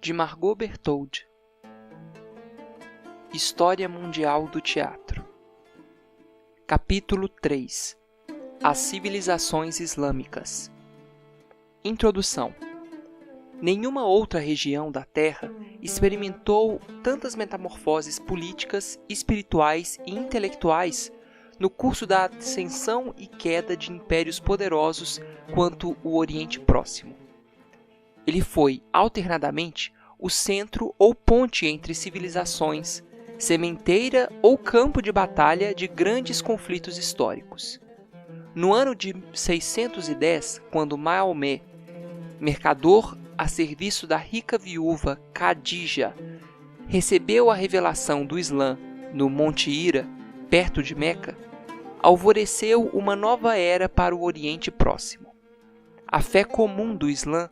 de Margot Berthold. História Mundial do Teatro. Capítulo 3. As Civilizações Islâmicas. Introdução. Nenhuma outra região da Terra experimentou tantas metamorfoses políticas, espirituais e intelectuais no curso da ascensão e queda de impérios poderosos quanto o Oriente Próximo. Ele foi, alternadamente, o centro ou ponte entre civilizações, sementeira ou campo de batalha de grandes conflitos históricos. No ano de 610, quando Maomé, mercador a serviço da rica viúva Khadija, recebeu a revelação do Islã no Monte Hira, perto de Meca, alvoreceu uma nova era para o Oriente Próximo. A fé comum do Islã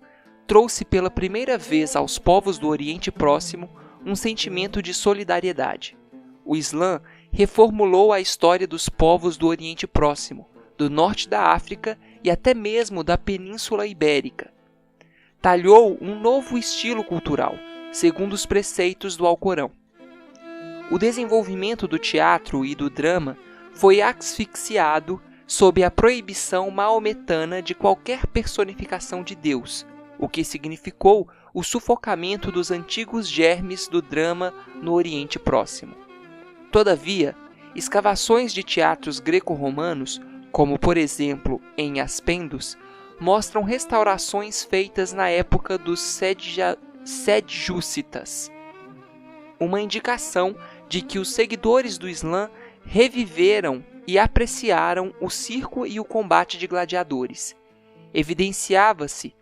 trouxe pela primeira vez aos povos do Oriente Próximo um sentimento de solidariedade. O Islã reformulou a história dos povos do Oriente Próximo, do norte da África e até mesmo da Península Ibérica. Talhou um novo estilo cultural, segundo os preceitos do Alcorão. O desenvolvimento do teatro e do drama foi asfixiado sob a proibição maometana de qualquer personificação de Deus, o que significou o sufocamento dos antigos germes do drama no Oriente Próximo. Todavia, escavações de teatros greco-romanos, como por exemplo em Aspendos, mostram restaurações feitas na época dos Seljúcidas, uma indicação de que os seguidores do Islã reviveram e apreciaram o circo e o combate de gladiadores. Evidenciava-se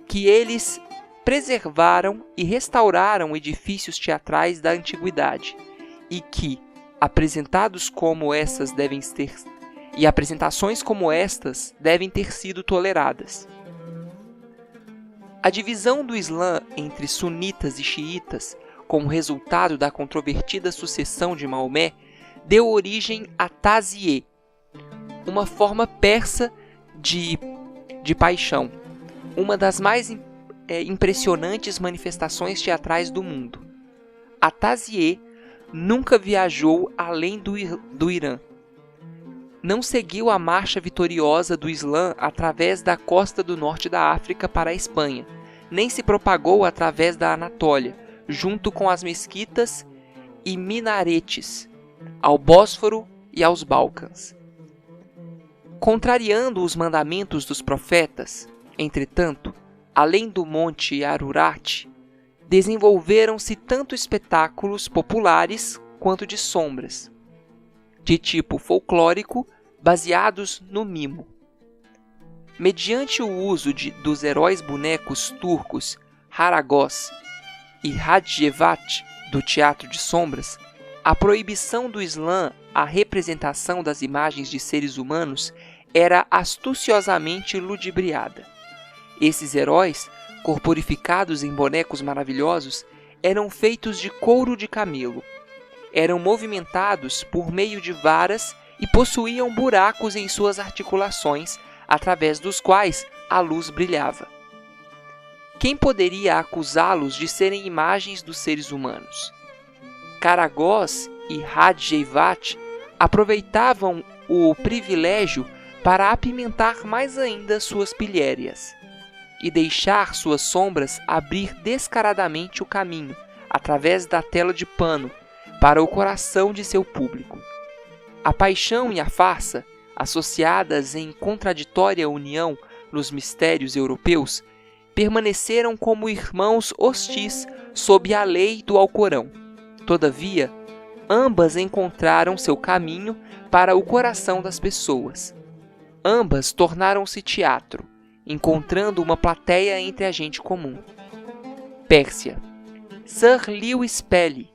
que eles preservaram e restauraram edifícios teatrais da antiguidade e que apresentações como estas devem ter sido toleradas. A divisão do Islã entre sunitas e xiitas, como resultado da controvertida sucessão de Maomé, deu origem a taziê, uma forma persa de paixão, uma das mais impressionantes manifestações teatrais do mundo. A taziê nunca viajou além do Irã. Não seguiu a marcha vitoriosa do Islã através da costa do norte da África para a Espanha, nem se propagou através da Anatólia, junto com as mesquitas e minaretes, ao Bósforo e aos Balcãs. Contrariando os mandamentos dos profetas, entretanto, além do Monte Ararat, desenvolveram-se tanto espetáculos populares quanto de sombras, de tipo folclórico, baseados no mimo. Mediante o uso dos heróis bonecos turcos Haragós e Hadjevat do teatro de sombras, a proibição do Islã à representação das imagens de seres humanos era astuciosamente ludibriada. Esses heróis, corporificados em bonecos maravilhosos, eram feitos de couro de camelo. Eram movimentados por meio de varas e possuíam buracos em suas articulações, através dos quais a luz brilhava. Quem poderia acusá-los de serem imagens dos seres humanos? Karagós e Hadjevat aproveitavam o privilégio para apimentar mais ainda suas pilhérias e deixar suas sombras abrir descaradamente o caminho, através da tela de pano, para o coração de seu público. A paixão e a farsa, associadas em contraditória união nos mistérios europeus, permaneceram como irmãos hostis sob a lei do Alcorão. Todavia, ambas encontraram seu caminho para o coração das pessoas. Ambas tornaram-se teatro, encontrando uma plateia entre a gente comum. Pérsia. Sir Lewis Pelly,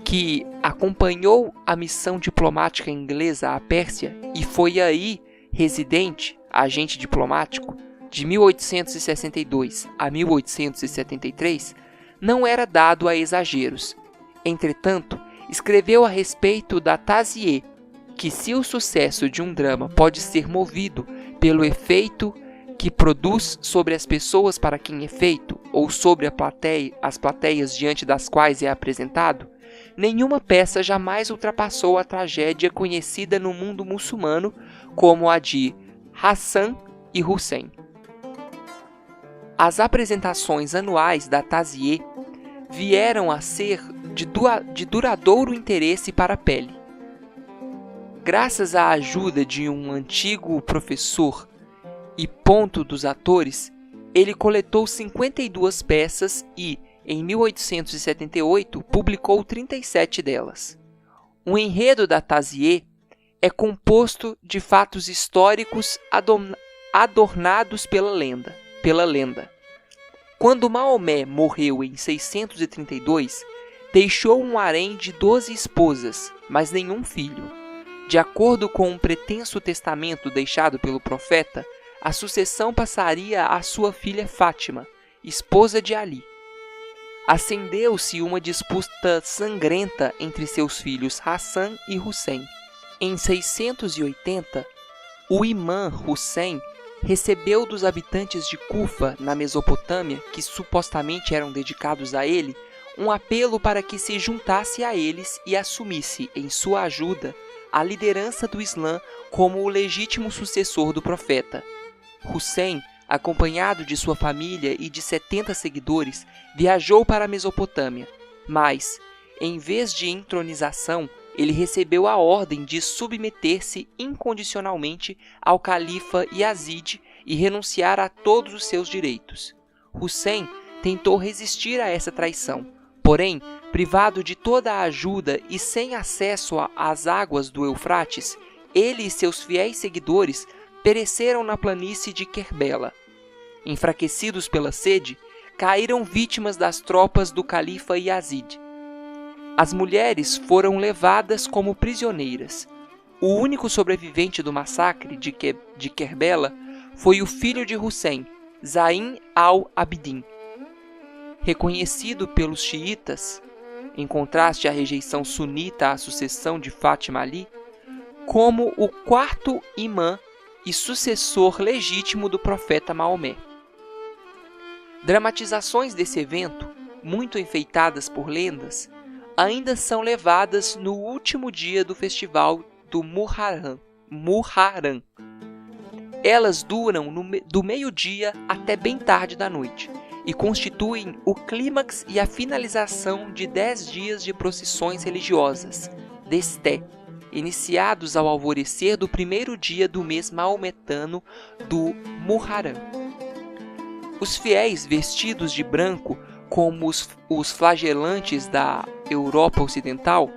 que acompanhou a missão diplomática inglesa à Pérsia e foi aí residente, agente diplomático, de 1862 a 1873, não era dado a exageros. Entretanto, escreveu a respeito da taziê, que se o sucesso de um drama pode ser movido pelo efeito que produz sobre as pessoas para quem é feito, ou sobre as plateias diante das quais é apresentado, nenhuma peça jamais ultrapassou a tragédia conhecida no mundo muçulmano como a de Hassan e Hussein. As apresentações anuais da Tazieh vieram a ser de duradouro interesse para a pele. Graças à ajuda de um antigo professor e ponto dos atores, ele coletou 52 peças e, em 1878, publicou 37 delas. O enredo da Tazieh é composto de fatos históricos adornados pela lenda. Quando Maomé morreu em 632, deixou um harém de 12 esposas, mas nenhum filho. De acordo com um pretenso testamento deixado pelo profeta, a sucessão passaria à sua filha Fátima, esposa de Ali. Acendeu-se uma disputa sangrenta entre seus filhos Hassan e Hussein. Em 680, o imã Hussein recebeu dos habitantes de Kufa, na Mesopotâmia, que supostamente eram dedicados a ele, um apelo para que se juntasse a eles e assumisse, em sua ajuda, a liderança do Islã como o legítimo sucessor do profeta. Hussein, acompanhado de sua família e de 70 seguidores, viajou para a Mesopotâmia, mas, em vez de entronização, ele recebeu a ordem de submeter-se incondicionalmente ao califa Yazid e renunciar a todos os seus direitos. Hussein tentou resistir a essa traição, porém, privado de toda a ajuda e sem acesso às águas do Eufrates, ele e seus fiéis seguidores pereceram na planície de Kerbela. Enfraquecidos pela sede, caíram vítimas das tropas do califa Yazid. As mulheres foram levadas como prisioneiras. O único sobrevivente do massacre de Kerbela foi o filho de Hussein, Zayn al-Abidin. Reconhecido pelos xiitas, em contraste à rejeição sunita à sucessão de Fátima Ali, como o quarto imã e sucessor legítimo do profeta Maomé. Dramatizações desse evento, muito enfeitadas por lendas, ainda são levadas no último dia do festival do Muharram. Elas duram do meio-dia até bem tarde da noite e constituem o clímax e a finalização de 10 dias de procissões religiosas, Desté, iniciados ao alvorecer do primeiro dia do mês maometano do Muharram. Os fiéis vestidos de branco, como os flagelantes da Europa Ocidental,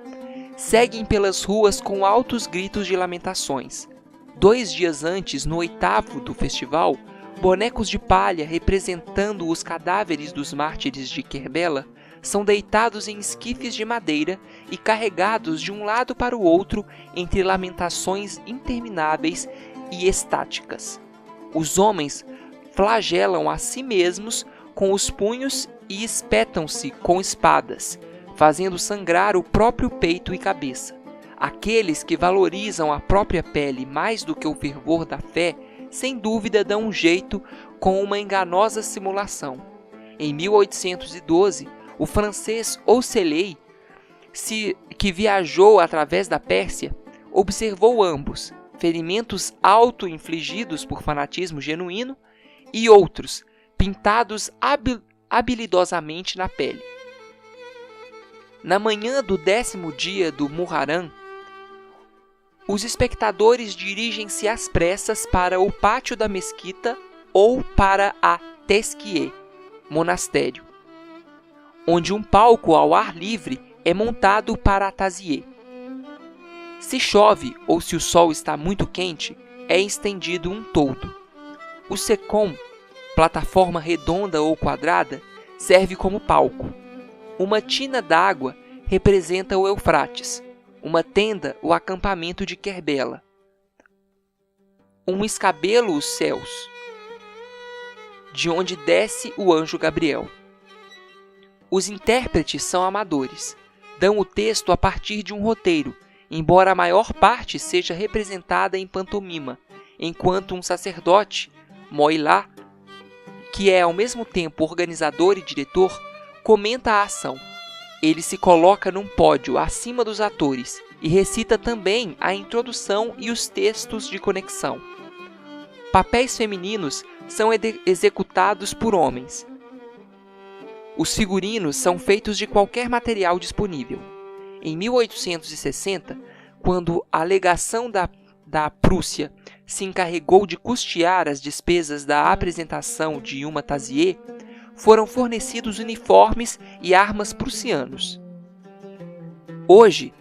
seguem pelas ruas com altos gritos de lamentações. 2 dias antes, no 8º do festival, bonecos de palha representando os cadáveres dos mártires de Kerbela são deitados em esquifes de madeira e carregados de um lado para o outro entre lamentações intermináveis e estáticas. Os homens flagelam a si mesmos com os punhos e espetam-se com espadas, fazendo sangrar o próprio peito e cabeça. Aqueles que valorizam a própria pele mais do que o fervor da fé, sem dúvida dão um jeito com uma enganosa simulação. Em 1812, o francês Auceley, que viajou através da Pérsia, observou ambos, ferimentos auto-infligidos por fanatismo genuíno e outros, pintados habilidosamente na pele. Na manhã do 10º dia do Muharram, os espectadores dirigem-se às pressas para o pátio da mesquita ou para a Tezkieh, monastério, onde um palco ao ar livre é montado para a Tazieh. Se chove ou se o sol está muito quente, é estendido um toldo. O secom, plataforma redonda ou quadrada, serve como palco. Uma tina d'água representa o Eufrates, uma tenda o acampamento de Kerbela. Um escabelo os céus, de onde desce o anjo Gabriel. Os intérpretes são amadores, dão o texto a partir de um roteiro, embora a maior parte seja representada em pantomima, enquanto um sacerdote, Moilá, que é ao mesmo tempo organizador e diretor, comenta a ação. Ele se coloca num pódio acima dos atores e recita também a introdução e os textos de conexão. Papéis femininos são executados por homens. Os figurinos são feitos de qualquer material disponível. Em 1860, quando a legação da Prússia se encarregou de custear as despesas da apresentação de uma Thazié, foram fornecidos uniformes e armas prussianos. Hoje,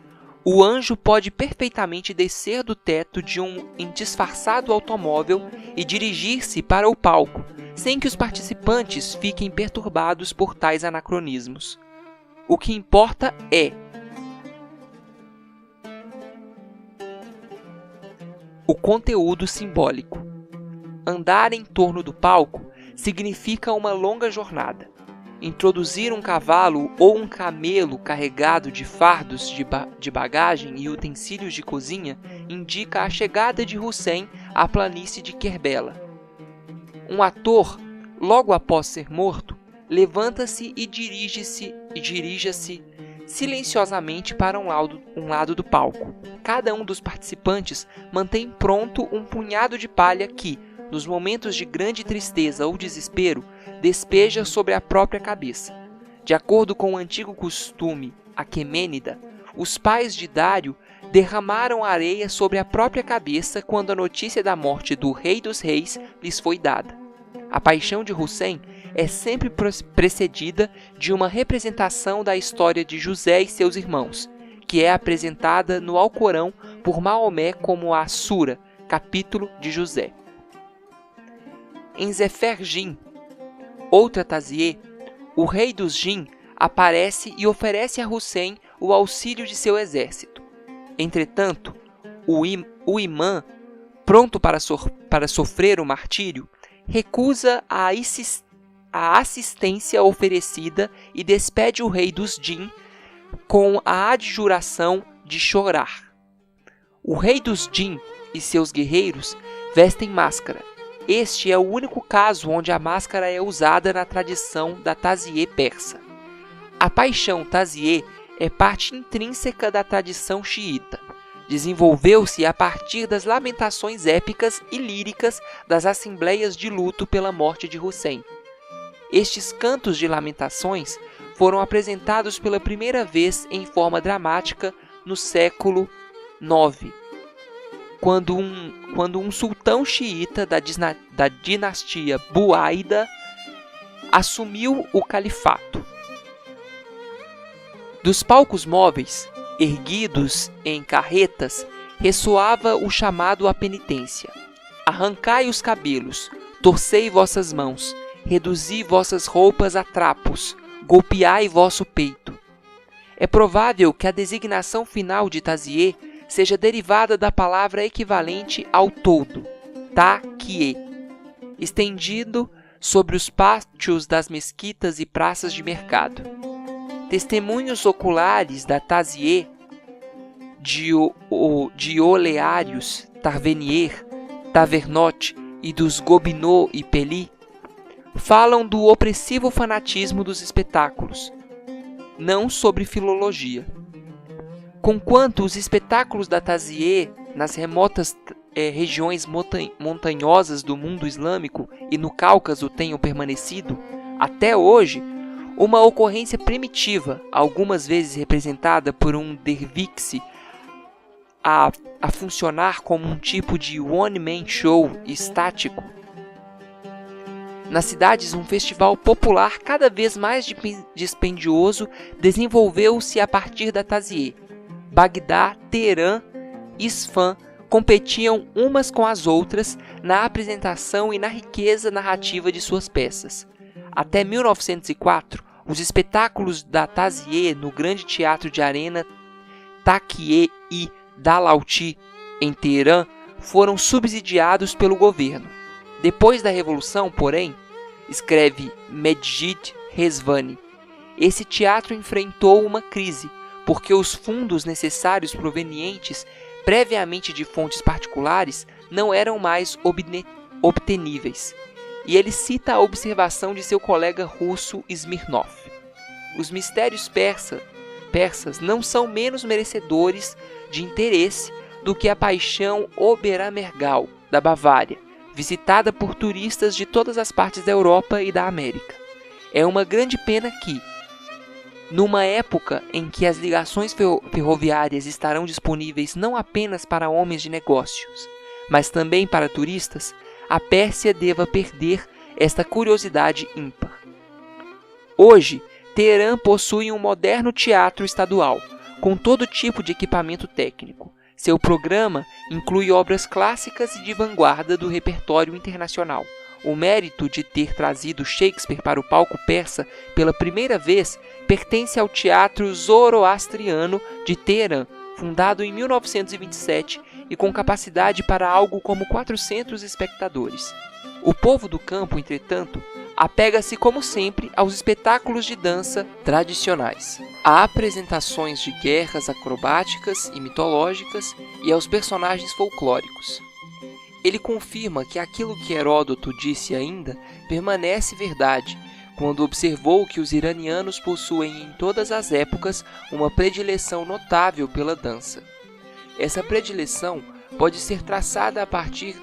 o anjo pode perfeitamente descer do teto de um disfarçado automóvel e dirigir-se para o palco, sem que os participantes fiquem perturbados por tais anacronismos. O que importa é o conteúdo simbólico. Andar em torno do palco significa uma longa jornada. Introduzir um cavalo ou um camelo carregado de fardos de bagagem e utensílios de cozinha indica a chegada de Hussein à planície de Kerbela. Um ator, logo após ser morto, levanta-se e dirige-se silenciosamente para um lado do palco. Cada um dos participantes mantém pronto um punhado de palha que, nos momentos de grande tristeza ou desespero, despeja sobre a própria cabeça. De acordo com o antigo costume aquemênida, os pais de Dário derramaram areia sobre a própria cabeça quando a notícia da morte do Rei dos Reis lhes foi dada. A paixão de Hussein é sempre precedida de uma representação da história de José e seus irmãos, que é apresentada no Alcorão por Maomé como a Sura, capítulo de José. Em Zefer Jin, outra Thazié, o rei dos Jin aparece e oferece a Hussein o auxílio de seu exército. Entretanto, o imã, pronto para sofrer o martírio, recusa a assistência oferecida e despede o rei dos Jin com a adjuração de chorar. O rei dos Jin e seus guerreiros vestem máscara. Este é o único caso onde a máscara é usada na tradição da Thazié persa. A paixão Thazié é parte intrínseca da tradição xiita. Desenvolveu-se a partir das lamentações épicas e líricas das assembleias de luto pela morte de Hussein. Estes cantos de lamentações foram apresentados pela primeira vez em forma dramática no século IX, quando um sultão xiita da dinastia Buaida assumiu o califato. Dos palcos móveis, erguidos em carretas, ressoava o chamado à penitência. Arrancai os cabelos, torcei vossas mãos, reduzi vossas roupas a trapos, golpeai vosso peito. É provável que a designação final de Thazié seja derivada da palavra equivalente ao toldo, ta-kie, estendido sobre os pátios das mesquitas e praças de mercado. Testemunhos oculares da Thazié de Oleários, Tavernier, Tavernotte e dos Gobineau e Pelly falam do opressivo fanatismo dos espetáculos, não sobre filologia. Conquanto os espetáculos da Thazié nas remotas regiões montanhosas do mundo islâmico e no Cáucaso tenham permanecido, até hoje, uma ocorrência primitiva, algumas vezes representada por um dervixe, a funcionar como um tipo de one-man show estático. Nas cidades, um festival popular cada vez mais dispendioso desenvolveu-se a partir da Thazié. Bagdá, Teherã e Isfã competiam umas com as outras na apresentação e na riqueza narrativa de suas peças. Até 1904, os espetáculos da Thazié no Grande Teatro de Arena Taqi-e Dalauti, em Teherã, foram subsidiados pelo governo. Depois da Revolução, porém, escreve Medjid Rezvani, esse teatro enfrentou uma crise, porque os fundos necessários provenientes previamente de fontes particulares não eram mais obteníveis. e ele cita a observação de seu colega russo Smirnov. Os mistérios persas não são menos merecedores de interesse do que a paixão Oberamergau da Bavária, visitada por turistas de todas as partes da Europa e da América. É uma grande pena que, numa época em que as ligações ferroviárias estarão disponíveis não apenas para homens de negócios, mas também para turistas, a Pérsia deva perder esta curiosidade ímpar. Hoje, Teherã possui um moderno teatro estadual, com todo tipo de equipamento técnico. Seu programa inclui obras clássicas e de vanguarda do repertório internacional. O mérito de ter trazido Shakespeare para o palco persa pela primeira vez pertence ao Teatro Zoroastriano de Teherã, fundado em 1927 e com capacidade para algo como 400 espectadores. O povo do campo, entretanto, apega-se como sempre aos espetáculos de dança tradicionais, a apresentações de guerras acrobáticas e mitológicas e aos personagens folclóricos. Ele confirma que aquilo que Heródoto disse ainda permanece verdade, quando observou que os iranianos possuem em todas as épocas uma predileção notável pela dança. Essa predileção pode ser traçada a partir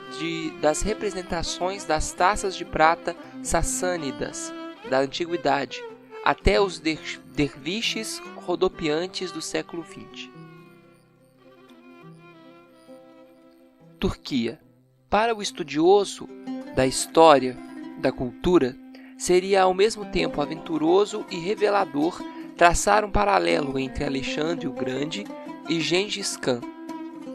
das representações das taças de prata sassânidas da antiguidade, até os derviches rodopiantes do século XX. Turquia. Para o estudioso da história, da cultura, seria ao mesmo tempo aventuroso e revelador traçar um paralelo entre Alexandre o Grande e Gengis Khan.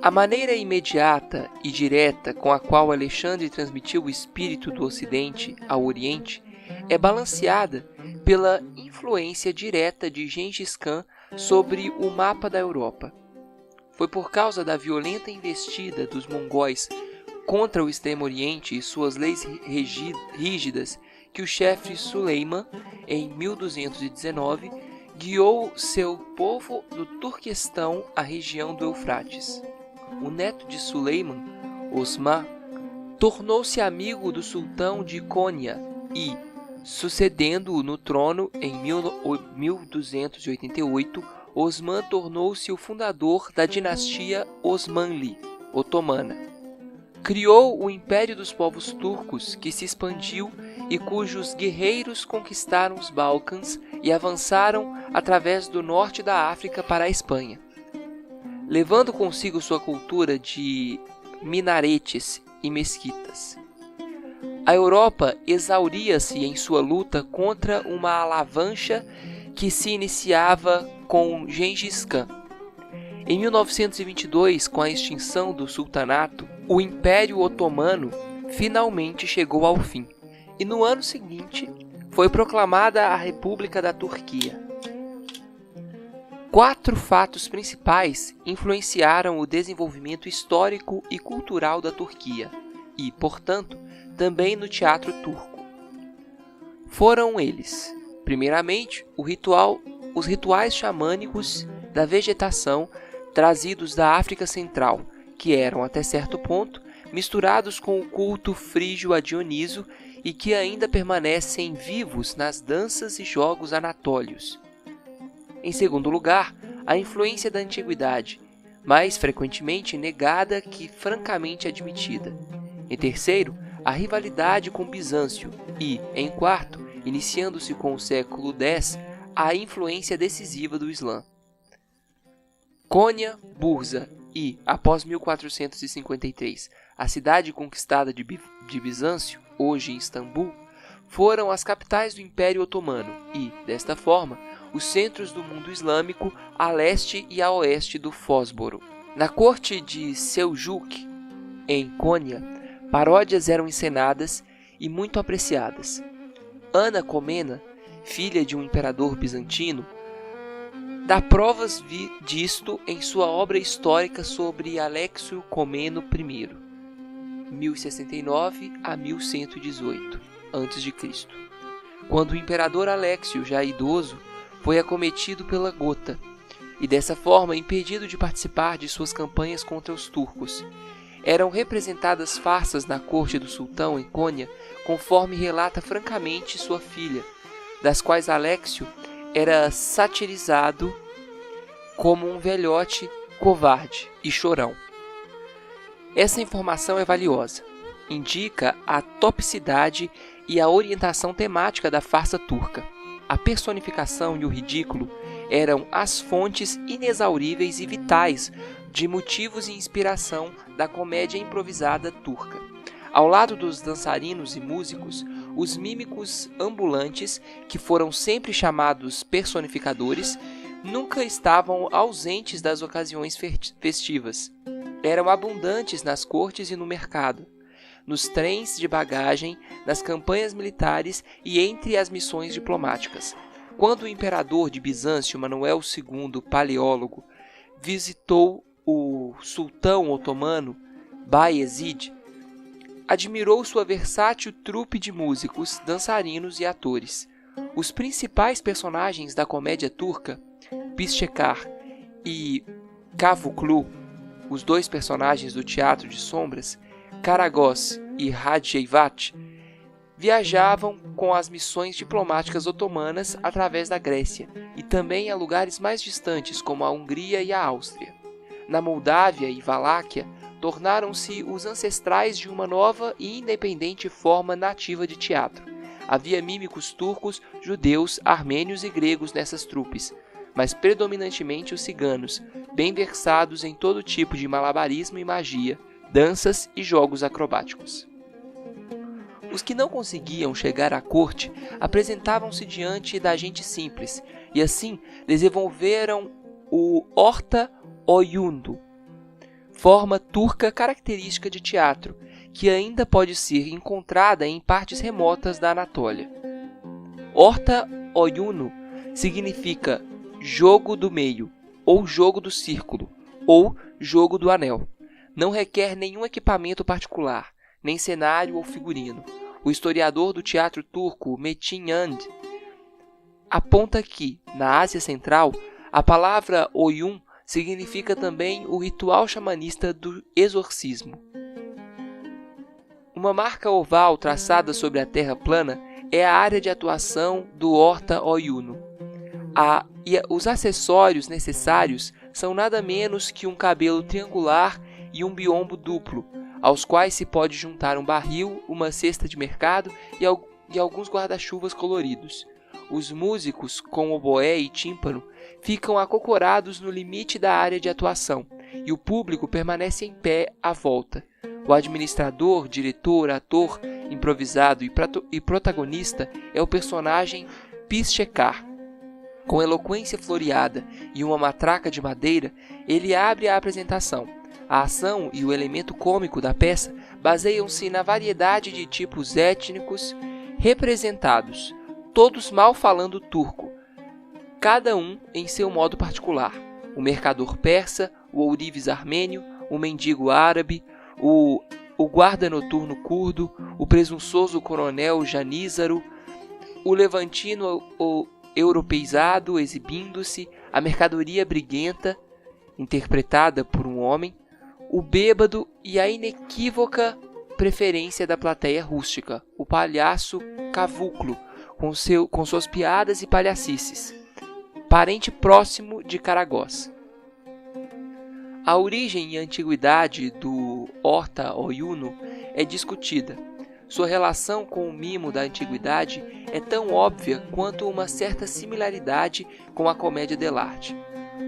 A maneira imediata e direta com a qual Alexandre transmitiu o espírito do Ocidente ao Oriente é balanceada pela influência direta de Gengis Khan sobre o mapa da Europa. Foi por causa da violenta investida dos mongóis contra o Extremo Oriente e suas leis rígidas que o chefe Suleiman, em 1219, guiou seu povo do Turquestão à região do Eufrates. O neto de Suleiman, Osman, tornou-se amigo do sultão de Konya e, sucedendo-o no trono em 1288, Osman tornou-se o fundador da dinastia Osmanli, otomana. Criou o Império dos Povos Turcos, que se expandiu e cujos guerreiros conquistaram os Balcãs e avançaram através do norte da África para a Espanha, levando consigo sua cultura de minaretes e mesquitas. A Europa exauria-se em sua luta contra uma alavancha que se iniciava com Gengis Khan. Em 1922, com a extinção do sultanato, o Império Otomano finalmente chegou ao fim, e no ano seguinte foi proclamada a República da Turquia. 4 fatos principais influenciaram o desenvolvimento histórico e cultural da Turquia e, portanto, também no teatro turco. Foram eles, primeiramente, os rituais xamânicos da vegetação trazidos da África Central, que eram, até certo ponto, misturados com o culto frígio a Dioniso e que ainda permanecem vivos nas danças e jogos anatólios. Em segundo lugar, a influência da antiguidade, mais frequentemente negada que francamente admitida. Em terceiro, a rivalidade com Bizâncio e, em quarto, iniciando-se com o século X, a influência decisiva do Islã. Konya, Bursa e, após 1453, a cidade conquistada de Bizâncio, hoje Istambul, foram as capitais do Império Otomano e, desta forma, os centros do mundo islâmico a leste e a oeste do Fósforo. Na corte de Seljuk, em Konya, paródias eram encenadas e muito apreciadas. Ana Comnena, filha de um imperador bizantino, dá provas disto em sua obra histórica sobre Alexio Comneno I, 1069 a 1118 a.C., quando o imperador Alexio, já idoso, foi acometido pela gota e dessa forma impedido de participar de suas campanhas contra os turcos. Eram representadas farsas na corte do sultão em Konya conforme relata francamente sua filha, das quais Alexio era satirizado como um velhote covarde e chorão. Essa informação é valiosa. Indica a topicidade e a orientação temática da farsa turca. A personificação e o ridículo eram as fontes inexauríveis e vitais de motivos e inspiração da comédia improvisada turca. Ao lado dos dançarinos e músicos, os mímicos ambulantes, que foram sempre chamados personificadores, nunca estavam ausentes das ocasiões festivas. Eram abundantes nas cortes e no mercado, nos trens de bagagem, nas campanhas militares e entre as missões diplomáticas. Quando o imperador de Bizâncio, Manuel II Paleólogo, visitou o sultão otomano Bayezid, admirou sua versátil trupe de músicos, dançarinos e atores. Os principais personagens da comédia turca, Pişekar e Kavuklu, os dois personagens do Teatro de Sombras, Karagöz e Hacivat, viajavam com as missões diplomáticas otomanas através da Grécia e também a lugares mais distantes como a Hungria e a Áustria. Na Moldávia e Valáquia, tornaram-se os ancestrais de uma nova e independente forma nativa de teatro. Havia mímicos turcos, judeus, armênios e gregos nessas trupes, mas predominantemente os ciganos, bem versados em todo tipo de malabarismo e magia, danças e jogos acrobáticos. Os que não conseguiam chegar à corte apresentavam-se diante da gente simples e assim desenvolveram o orta oyunlu, forma turca característica de teatro, que ainda pode ser encontrada em partes remotas da Anatólia. Orta oyunlu significa jogo do meio, ou jogo do círculo, ou jogo do anel. Não requer nenhum equipamento particular, nem cenário ou figurino. O historiador do teatro turco Metin Yand aponta que, na Ásia Central, a palavra oyun significa também o ritual xamanista do exorcismo. Uma marca oval traçada sobre a terra plana é a área de atuação do orta oyunlu. Os acessórios necessários são nada menos que um cabelo triangular e um biombo duplo, aos quais se pode juntar um barril, uma cesta de mercado e alguns guarda-chuvas coloridos. Os músicos, com oboé e tímpano, ficam acocorados no limite da área de atuação, e o público permanece em pé à volta. O administrador, diretor, ator, improvisado e protagonista é o personagem Pişekar. Com eloquência floreada e uma matraca de madeira, ele abre a apresentação. A ação e o elemento cômico da peça baseiam-se na variedade de tipos étnicos representados, todos mal falando turco, cada um em seu modo particular. O mercador persa, o ourives armênio, o mendigo árabe, o guarda noturno curdo, o presunçoso coronel janízaro, o levantino europeizado exibindo-se, a mercadoria briguenta, interpretada por um homem, o bêbado e a inequívoca preferência da plateia rústica, o palhaço Kavuklu, com suas piadas e palhacices, parente próximo de Karagöz. A origem e a antiguidade do orta oyunlu é discutida. Sua relação com o mimo da antiguidade é tão óbvia quanto uma certa similaridade com a comédia dell'arte.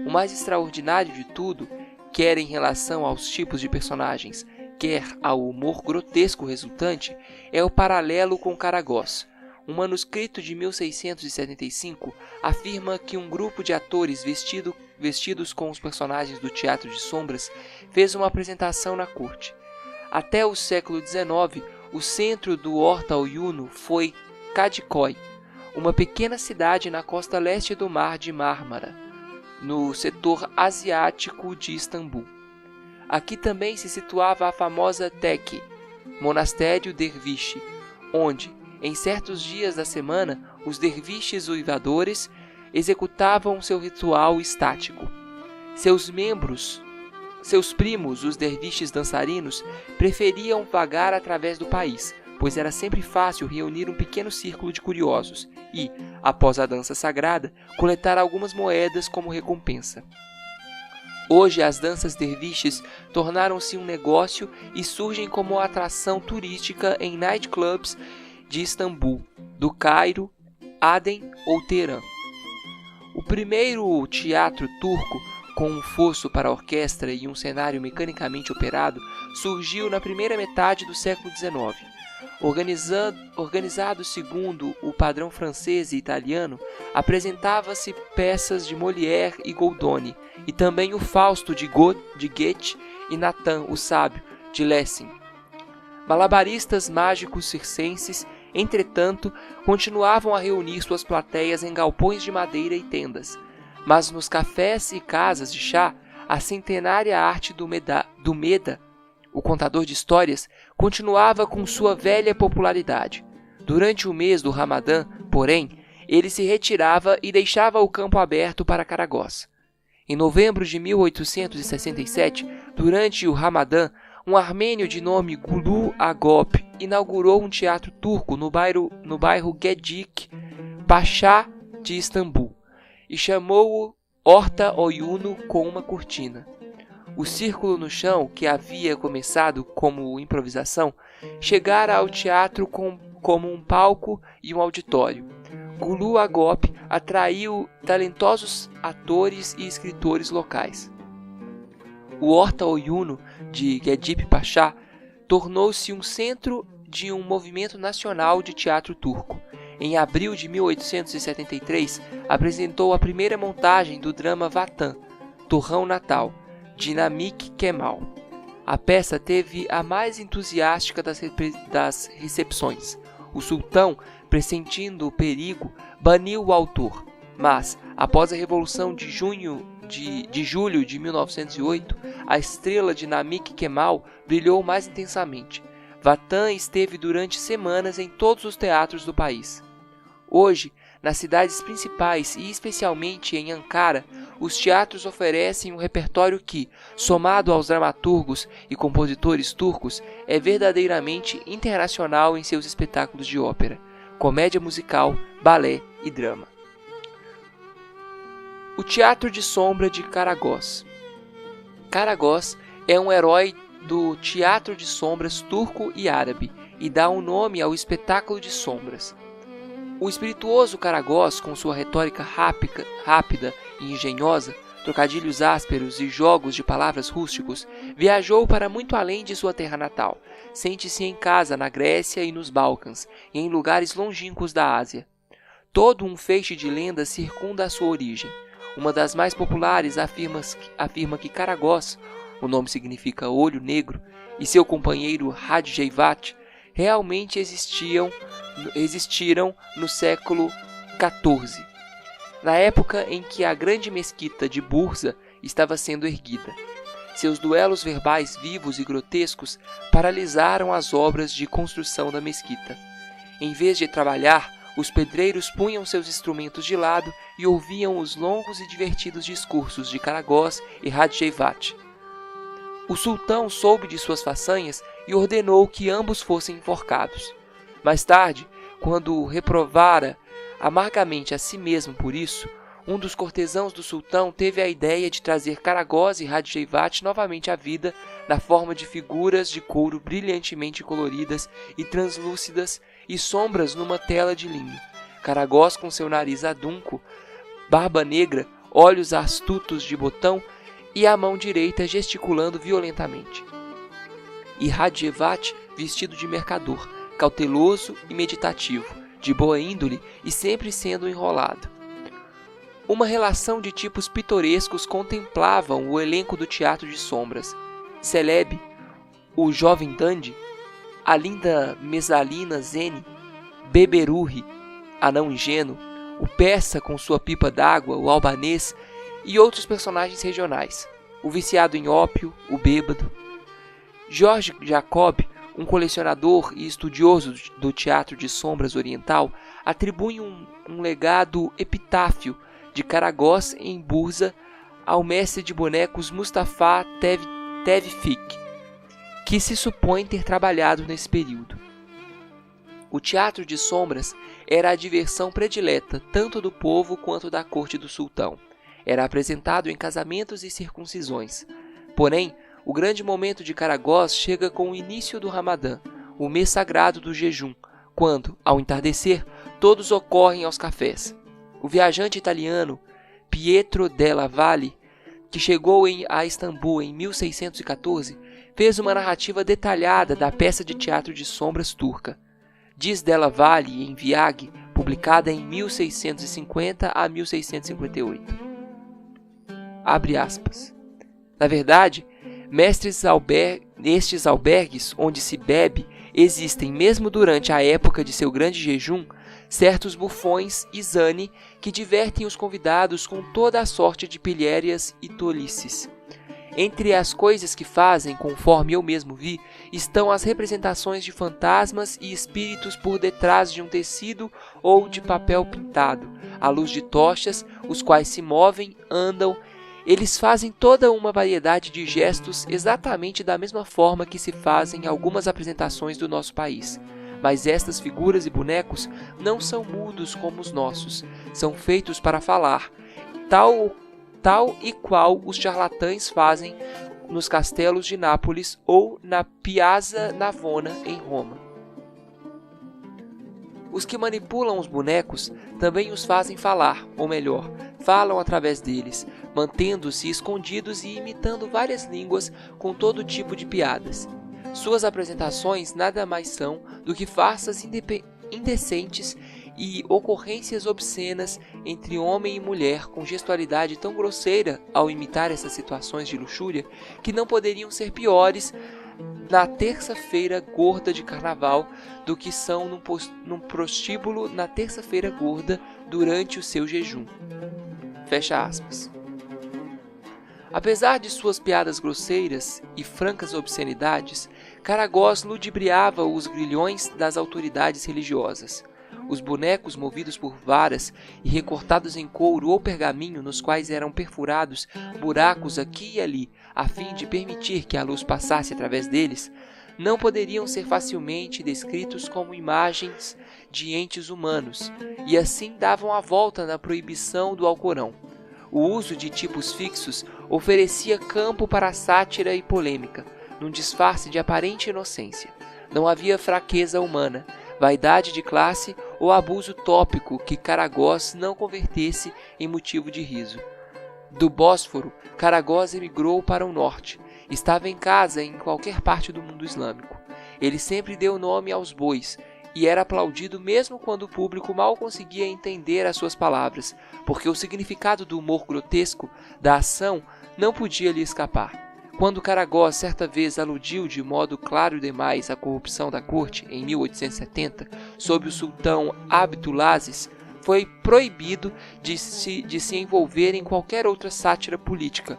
O mais extraordinário de tudo, quer em relação aos tipos de personagens, quer ao humor grotesco resultante, é o paralelo com Karagöz. Um manuscrito de 1675 afirma que um grupo de atores vestidos com os personagens do Teatro de Sombras fez uma apresentação na corte. Até o século XIX, o centro do orta oyunlu foi Kadıköy, uma pequena cidade na costa leste do Mar de Mármara, no setor asiático de Istambul. Aqui também se situava a famosa Tekke, monastério derviche, onde, em certos dias da semana, os derviches uivadores executavam seu ritual estático. Seus primos, os derviches dançarinos, preferiam vagar através do país, pois era sempre fácil reunir um pequeno círculo de curiosos e, após a dança sagrada, coletar algumas moedas como recompensa. Hoje, as danças derviches tornaram-se um negócio e surgem como atração turística em nightclubs de Istambul, do Cairo, Aden ou Teherã. O primeiro teatro turco, com um fosso para a orquestra e um cenário mecanicamente operado, surgiu na primeira metade do século XIX. Organizado segundo o padrão francês e italiano, apresentava-se peças de Molière e Goldoni, e também o Fausto de Goethe e Nathan, o Sábio, de Lessing. Malabaristas mágicos circenses, entretanto, continuavam a reunir suas plateias em galpões de madeira e tendas, mas nos cafés e casas de chá, a centenária arte do Meda, o contador de histórias, continuava com sua velha popularidade. Durante o mês do Ramadã, porém, ele se retirava e deixava o campo aberto para Karagoz. Em novembro de 1867, durante o Ramadã, um armênio de nome Gulu Agop inaugurou um teatro turco no bairro Gedik Paşa de Istambul e chamou-o Orta Oyunu com uma cortina. O círculo no chão, que havia começado como improvisação, chegara ao teatro como um palco e um auditório. Gulu Agop atraiu talentosos atores e escritores locais. O Orta Oyunu de Gedip Paşa tornou-se um centro de um movimento nacional de teatro turco. Em abril de 1873, apresentou a primeira montagem do drama Vatan, Torrão Natal, de Namık Kemal. A peça teve a mais entusiástica das recepções. O sultão, pressentindo o perigo, baniu o autor, mas, após a Revolução de julho de 1908, a estrela de Namık Kemal brilhou mais intensamente. Vatan esteve durante semanas em todos os teatros do país. Hoje, nas cidades principais e especialmente em Ankara, os teatros oferecem um repertório que, somado aos dramaturgos e compositores turcos, é verdadeiramente internacional em seus espetáculos de ópera, comédia musical, balé e drama. O Teatro de Sombra de Karagoz. Karagoz é um herói do teatro de sombras turco e árabe e dá um nome ao espetáculo de sombras. O espirituoso Karagoz, com sua retórica rápida e engenhosa, trocadilhos ásperos e jogos de palavras rústicos, viajou para muito além de sua terra natal. Sente-se em casa na Grécia e nos Balcãs, e em lugares longínquos da Ásia. Todo um feixe de lendas circunda a sua origem. Uma das mais populares afirma que Karagoz, o nome significa olho negro, e seu companheiro Hadjievat realmente existiram no século XIV, na época em que a grande mesquita de Bursa estava sendo erguida. Seus duelos verbais vivos e grotescos paralisaram as obras de construção da mesquita. Em vez de trabalhar, os pedreiros punham seus instrumentos de lado e ouviam os longos e divertidos discursos de Karagoz e Hadjievat. O sultão soube de suas façanhas e ordenou que ambos fossem enforcados. Mais tarde, quando reprovara amargamente a si mesmo por isso, um dos cortesãos do sultão teve a ideia de trazer Karagoz e Hadjievat novamente à vida na forma de figuras de couro brilhantemente coloridas e translúcidas e sombras numa tela de linho. Karagoz com seu nariz adunco, barba negra, olhos astutos de botão e a mão direita gesticulando violentamente. E Hadjievat vestido de mercador, cauteloso e meditativo, de boa índole e sempre sendo enrolado. Uma relação de tipos pitorescos contemplavam o elenco do Teatro de Sombras. Celebi, o jovem dandy, a linda Mesalina Zene, Beberuhi, anão ingênuo, o persa com sua pipa d'água, o albanês e outros personagens regionais, o viciado em ópio, o bêbado. George Jacob, um colecionador e estudioso do teatro de sombras oriental, atribui um legado epitáfio de Karagoz em Bursa ao mestre de bonecos Mustafa Tevfik, que se supõe ter trabalhado nesse período. O teatro de sombras era a diversão predileta tanto do povo quanto da corte do sultão. Era apresentado em casamentos e circuncisões. Porém, o grande momento de Caragoz chega com o início do Ramadã, o mês sagrado do jejum, quando, ao entardecer, todos ocorrem aos cafés. O viajante italiano Pietro della Valle, que chegou a Istambul em 1614, fez uma narrativa detalhada da peça de teatro de sombras turca. Diz della Valle em Viag, publicada em 1650 a 1658. Abre aspas. Na verdade, nestes albergues onde se bebe, existem, mesmo durante a época de seu grande jejum, certos bufões e zani que divertem os convidados com toda a sorte de pilhérias e tolices. Entre as coisas que fazem, conforme eu mesmo vi, estão as representações de fantasmas e espíritos por detrás de um tecido ou de papel pintado, à luz de tochas, os quais se movem, andam. Eles fazem toda uma variedade de gestos exatamente da mesma forma que se fazem algumas apresentações do nosso país. Mas estas figuras e bonecos não são mudos como os nossos, são feitos para falar, tal e qual os charlatães fazem nos castelos de Nápoles ou na Piazza Navona, em Roma. Os que manipulam os bonecos também os fazem falar, ou melhor, falam através deles, mantendo-se escondidos e imitando várias línguas com todo tipo de piadas. Suas apresentações nada mais são do que farsas indecentes e ocorrências obscenas entre homem e mulher com gestualidade tão grosseira ao imitar essas situações de luxúria que não poderiam ser piores na terça-feira gorda de carnaval do que são num prostíbulo na terça-feira gorda durante o seu jejum. Fecha aspas. Apesar de suas piadas grosseiras e francas obscenidades, Caragoz ludibriava os grilhões das autoridades religiosas. Os bonecos movidos por varas e recortados em couro ou pergaminho, nos quais eram perfurados buracos aqui e ali, a fim de permitir que a luz passasse através deles, não poderiam ser facilmente descritos como imagens de entes humanos, e assim davam a volta na proibição do Alcorão. O uso de tipos fixos oferecia campo para a sátira e polêmica, num disfarce de aparente inocência. Não havia fraqueza humana, vaidade de classe ou abuso tópico que Caragoz não convertesse em motivo de riso. Do Bósforo, Caragoz emigrou para o norte. Estava em casa em qualquer parte do mundo islâmico. Ele sempre deu nome aos bois e era aplaudido mesmo quando o público mal conseguia entender as suas palavras, porque o significado do humor grotesco da ação não podia lhe escapar. Quando Caragoz certa vez aludiu de modo claro demais à corrupção da corte, em 1870, sob o sultão Abdulaziz, foi proibido de se envolver em qualquer outra sátira política.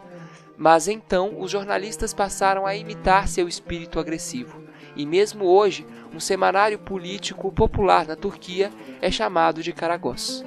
Mas então os jornalistas passaram a imitar seu espírito agressivo. E mesmo hoje, um semanário político popular na Turquia é chamado de Caragoz.